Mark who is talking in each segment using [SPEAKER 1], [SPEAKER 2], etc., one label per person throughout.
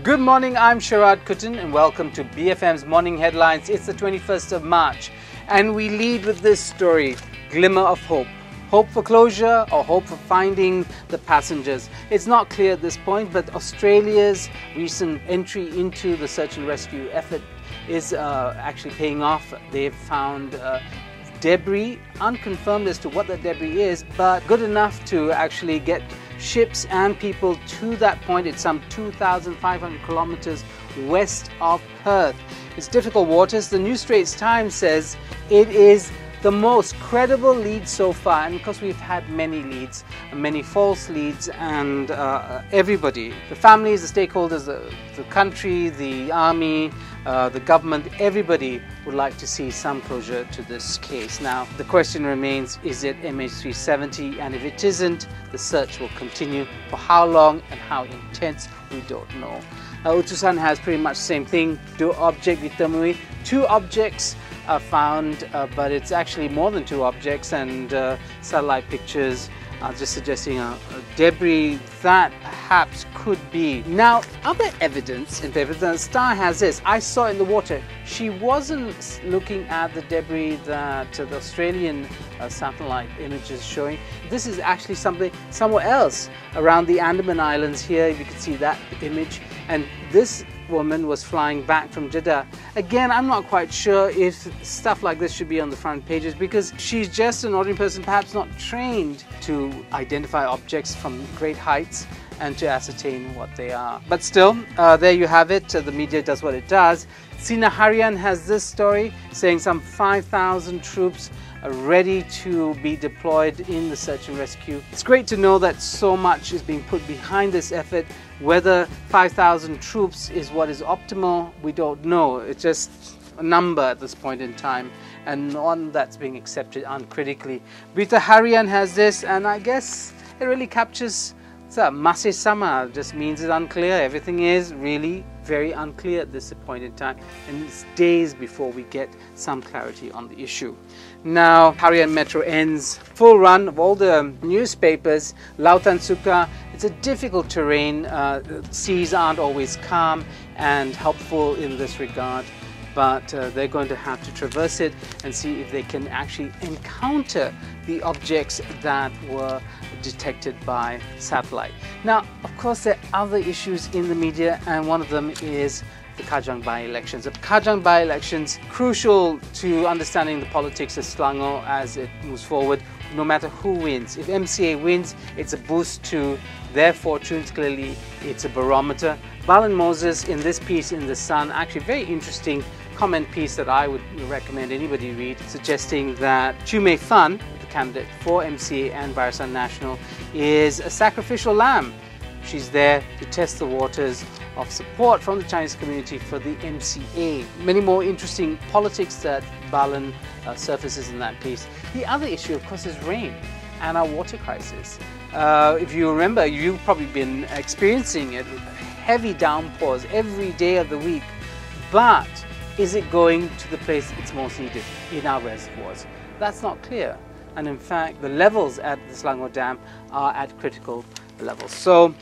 [SPEAKER 1] Good morning, I'm Sharaad Kuttan and welcome to BFM's Morning Headlines. It's the 21st of March and we lead with this story, glimmer of hope. Hope for closure or hope for finding the passengers? It's not clear at this point, but Australia's recent entry into the search and rescue effort is actually paying off. They've found debris, unconfirmed as to what that debris is, but good enough to actually get ships and people to that point. It's some 2,500 kilometers west of Perth. It's difficult waters. The New Straits Times says it is the most credible lead so far, and because we've had many leads, many false leads, and everybody, the families, the stakeholders, the country, the army, the government, everybody would like to see some closure to this case. Now, the question remains, is it MH370? And if it isn't, the search will continue. For how long and how intense, we don't know. Utusan has pretty much the same thing. Dua objek ditemui. 2 objects are found, but it's actually more than 2 objects, and satellite pictures are just suggesting a debris that perhaps could be. Now, other evidence in paper, the Star has this. I saw in the water. She wasn't looking at the debris that the Australian satellite image is showing. This is actually something somewhere else around the Andaman Islands here. You can see that image, and this woman was flying back from Jeddah. Again, I'm not quite sure if stuff like this should be on the front pages, because she's just an ordinary person, perhaps not trained to identify objects from great heights and to ascertain what they are. But still, there you have it. The media does what it does. Sina Harian has this story saying some 5,000 troops are ready to be deployed in the search and rescue. It's great to know that so much is being put behind this effort. Whether 5,000 troops is what is optimal, we don't know. It's just a number at this point in time, and one that's being accepted uncritically. Berita Harian has this, and I guess it really captures masih sama, just means it's unclear. Everything is really very unclear at this point in time, and it's days before we get some clarity on the issue. Now, Harian Metro ends. Full run of all the newspapers. Lautan Suka, it's a difficult terrain. Seas aren't always calm and helpful in this regard, but they're going to have to traverse it and see if they can actually encounter the objects that were detected by satellite. Now, of course, there are other issues in the media, and one of them is the Kajang by-elections. The Kajang by-elections, crucial to understanding the politics of Selangor as it moves forward, no matter who wins. If MCA wins, it's a boost to their fortunes. Clearly, it's a barometer. Balan Moses, in this piece in The Sun, actually very interesting comment piece that I would recommend anybody read, suggesting that Chume Fan, the candidate for MCA and Barisan Nasional, is a sacrificial lamb. She's there to test the waters of support from the Chinese community for the MCA. Many more interesting politics that Balan surfaces in that piece. The other issue, of course, is rain and our water crisis. If you remember, you've probably been experiencing it, heavy downpours every day of the week, but is it going to the place it's most needed, in our reservoirs? That's not clear. And in fact, the levels at the Selangor Dam are at critical levels. So,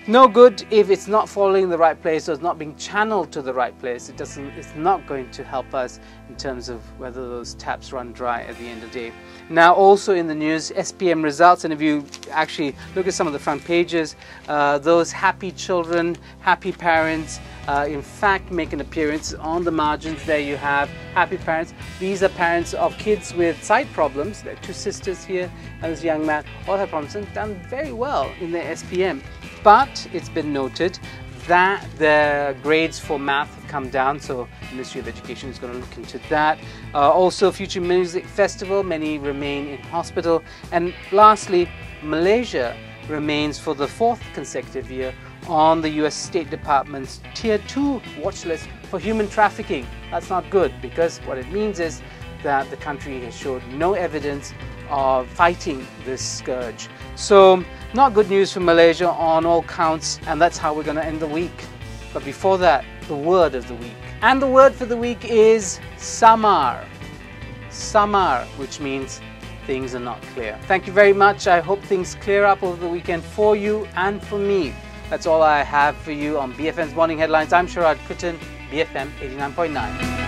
[SPEAKER 1] no good if it's not falling in the right place or it's not being channeled to the right place. It's not going to help us in terms of whether those taps run dry at the end of the day. Now, also in the news, SPM results, and if you actually look at some of the front pages, those happy children, happy parents, in fact make an appearance on the margins. There you have happy parents. These are parents of kids with sight problems. There are 2 sisters here, and this young man all have problems and done very well in their SPM. But it's been noted that the grades for math have come down, so the Ministry of Education is going to look into that. Also, Future Music Festival, many remain in hospital. And lastly, Malaysia remains for the 4th consecutive year on the US State Department's Tier 2 watch list for human trafficking. That's not good, because what it means is that the country has showed no evidence of fighting this scourge. So, not good news for Malaysia on all counts, and that's how we're going to end the week. But before that, the word of the week. And the word for the week is samar. Samar, which means things are not clear. Thank you very much. I hope things clear up over the weekend for you and for me. That's all I have for you on BFM's Morning Headlines. I'm Sharaad, Kuttan, BFM 89.9.